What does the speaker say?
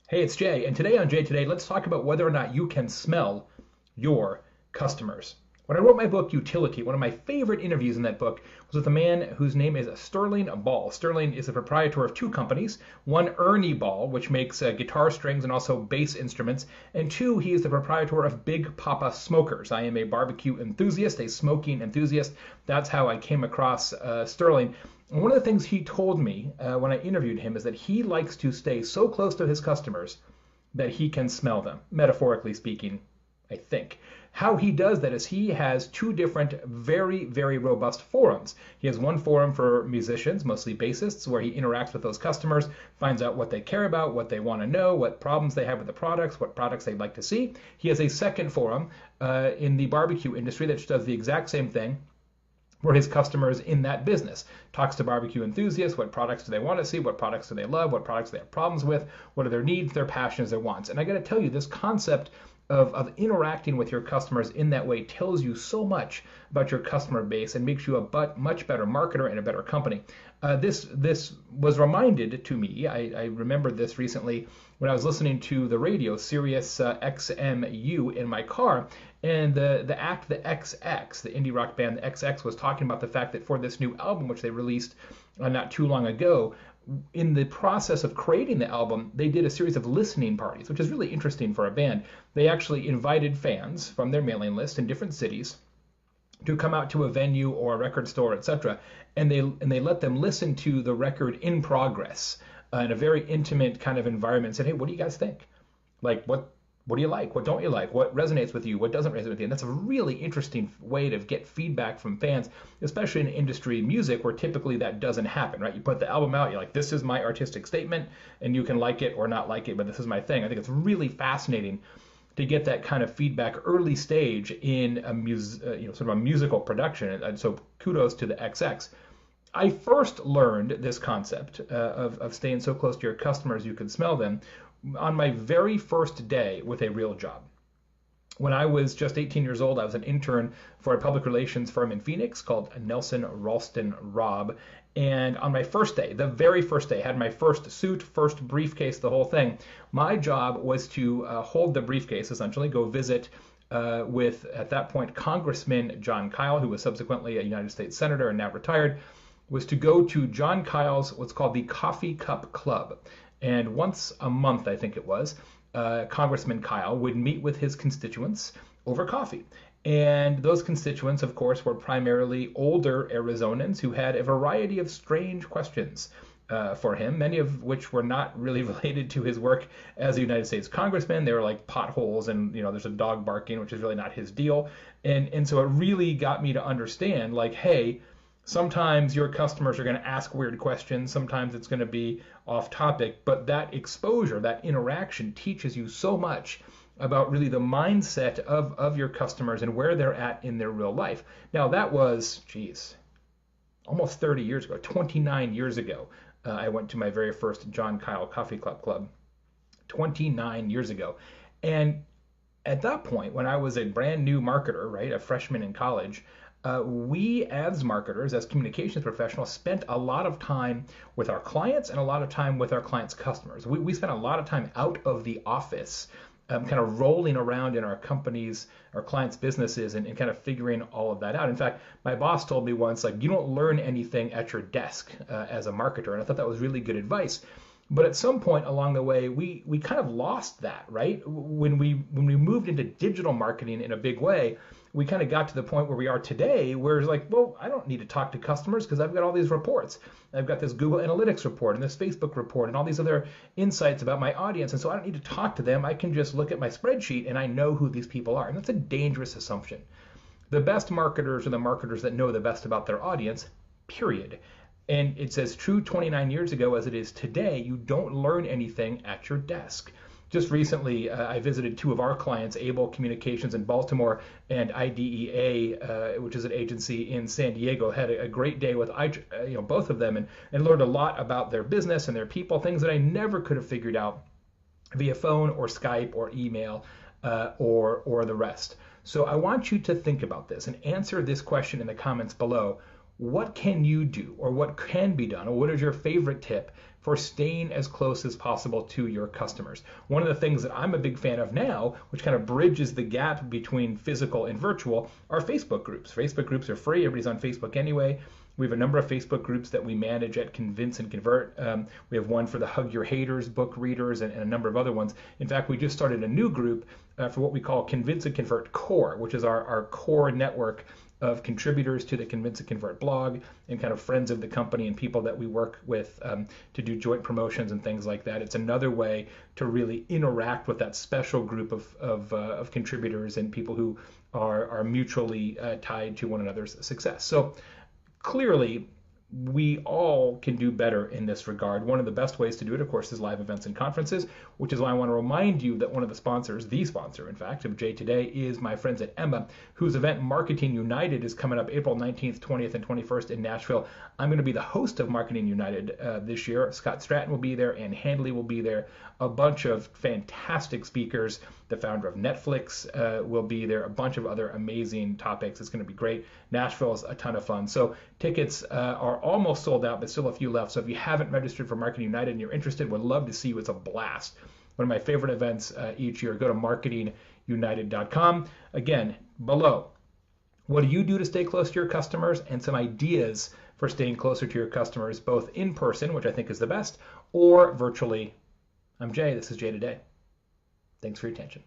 Hey, it's Jay, and today on Jay Today, let's talk about whether or not you can smell your customers. When I wrote my book, Utility, one of my favorite interviews in that book was with a man whose name is Sterling Ball. Sterling is the proprietor of two companies, one Ernie Ball, which makes guitar strings and also bass instruments, and two, he is the proprietor of Big Papa Smokers. I am a barbecue enthusiast, a smoking enthusiast. That's how I came across Sterling. And one of the things he told me when I interviewed him is that he likes to stay so close to his customers that he can smell them, metaphorically speaking, I think. How he does that is he has two different, very, very robust forums. He has one forum for musicians, mostly bassists, where he interacts with those customers, finds out what they care about, what they want to know, what problems they have with the products, what products they'd like to see. He has a second forum in the barbecue industry that does the exact same thing, for his customers in that business. Talks to barbecue enthusiasts, what products do they want to see, what products do they love, what products do they have problems with, what are their needs, their passions, their wants. And I got to tell you, this concept of interacting with your customers in that way tells you so much about your customer base and makes you a much better marketer and a better company. This was reminded to me. I remembered this recently when I was listening to the radio, Sirius XMU, in my car, and the act, the XX, the indie rock band, the XX, was talking about the fact that for this new album, which they released not too long ago, in the process of creating the album, they did a series of listening parties, which is really interesting for a band. They actually invited fans from their mailing list in different cities to come out to a venue or a record store, etc., and they let them listen to the record in progress in a very intimate kind of environment. Said, hey, what do you guys think? Like, what do you like? What don't you like? What resonates with you? What doesn't resonate with you? And that's a really interesting way to get feedback from fans, especially in industry music where typically that doesn't happen, right? You put the album out, you're like, this is my artistic statement, and you can like it or not like it, but this is my thing. I think it's really fascinating to get that kind of feedback early stage in a sort of a musical production. And so kudos to the XX. I first learned this concept of staying so close to your customers you can smell them on my very first day with a real job. When I was just 18 years old, I was an intern for a public relations firm in Phoenix called Nelson Ralston Robb. And on my first day, the very first day, I had my first suit, first briefcase, the whole thing. My job was to hold the briefcase, essentially, go visit with, at that point, Congressman John Kyle, who was subsequently a United States Senator and now retired, was to go to John Kyle's what's called the Coffee Cup Club. And once a month, I think it was, Congressman Kyle would meet with his constituents over coffee. And those constituents, of course, were primarily older Arizonans who had a variety of strange questions for him, many of which were not really related to his work as a United States congressman. They were like potholes and, there's a dog barking, which is really not his deal. And so it really got me to understand, like, hey, sometimes your customers are going to ask weird questions. Sometimes it's going to be off topic. But that exposure, that interaction teaches you so much about really the mindset of your customers and where they're at in their real life. Now, that was, almost 30 years ago, 29 years ago. I went to my very first John Kyle Coffee Club 29 years ago. And at that point, when I was a brand new marketer, right, a freshman in college, we as marketers, as communications professionals, spent a lot of time with our clients and a lot of time with our clients' customers. We spent a lot of time out of the office, kind of rolling around in our companies, our clients' businesses, and kind of figuring all of that out. In fact, my boss told me once, like, you don't learn anything at your desk as a marketer. And I thought that was really good advice. But at some point along the way, we kind of lost that, right? When we moved into digital marketing in a big way, we kind of got to the point where we are today, where it's like, well, I don't need to talk to customers because I've got all these reports. I've got this Google Analytics report and this Facebook report and all these other insights about my audience. And so I don't need to talk to them. I can just look at my spreadsheet and I know who these people are. And that's a dangerous assumption. The best marketers are the marketers that know the best about their audience, period. And it's as true 29 years ago as it is today. You don't learn anything at your desk. Just recently, I visited two of our clients, Able Communications in Baltimore and IDEA, which is an agency in San Diego. Had a great day with both of them and learned a lot about their business and their people, things that I never could have figured out via phone or Skype or email or the rest. So I want you to think about this and answer this question in the comments below. What can you do, or what can be done, or what is your favorite tip for staying as close as possible to your customers. One of the things that I'm a big fan of now, which kind of bridges the gap between physical and virtual, are Facebook groups. Facebook groups are free. Everybody's on Facebook anyway. We have a number of Facebook groups that we manage at Convince and Convert. We have one for the Hug Your Haters book readers and a number of other ones. In fact, we just started a new group for what we call Convince and Convert Core, which is our core network of contributors to the Convince and Convert blog and kind of friends of the company and people that we work with to do joint promotions and things like that. It's another way to really interact with that special group of contributors and people who are mutually tied to one another's success. So clearly, we all can do better in this regard. One of the best ways to do it, of course, is live events and conferences, which is why I want to remind you that one of the sponsors, the sponsor, in fact, of Jay Today is my friends at Emma, whose event Marketing United is coming up April 19th, 20th, and 21st in Nashville. I'm going to be the host of Marketing United this year. Scott Stratton will be there, and Handley will be there. A bunch of fantastic speakers. The founder of Netflix will be there. A bunch of other amazing topics. It's going to be great. Nashville is a ton of fun. So tickets are almost sold out, but still a few left. So if you haven't registered for Marketing United and you're interested, would love to see you. It's a blast. One of my favorite events each year. Go to marketingunited.com. Again, below, what do you do to stay close to your customers, and some ideas for staying closer to your customers, both in person, which I think is the best, or virtually. I'm Jay. This is Jay Today. Thanks for your attention.